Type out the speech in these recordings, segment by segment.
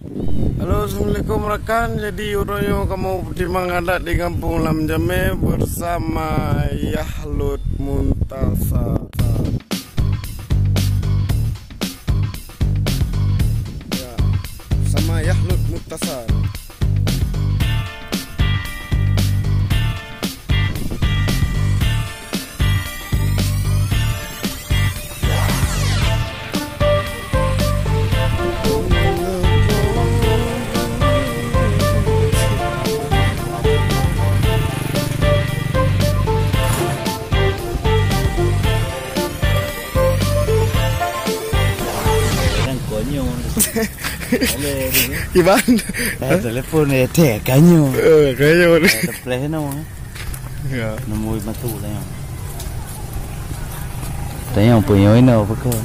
Halo, assalamualaikum rekan. Jadi Uroyo kamu di Mangadat di Kampung Lam Jame bersama Yahlut Muntasar. Ya, bersama Yahlut Muntasar. Gimana? Telepon teh kanyo. Kayaknya Ada play no. ya. Nemu matu lah yang. Tanya punya ini apa kan?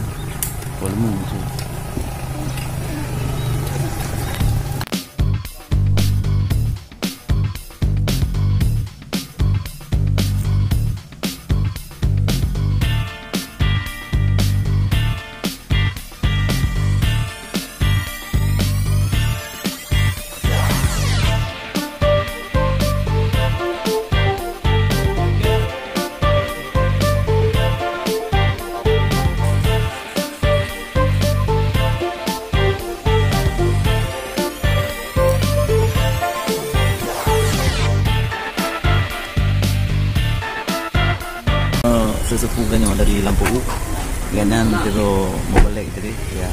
Boleh muncul. Sesepuh ganyo dari Lampu Ganan pero membalik tadi ya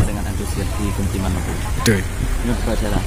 dengan antusias di Kuntiman Lampu. Betul. Ini cara.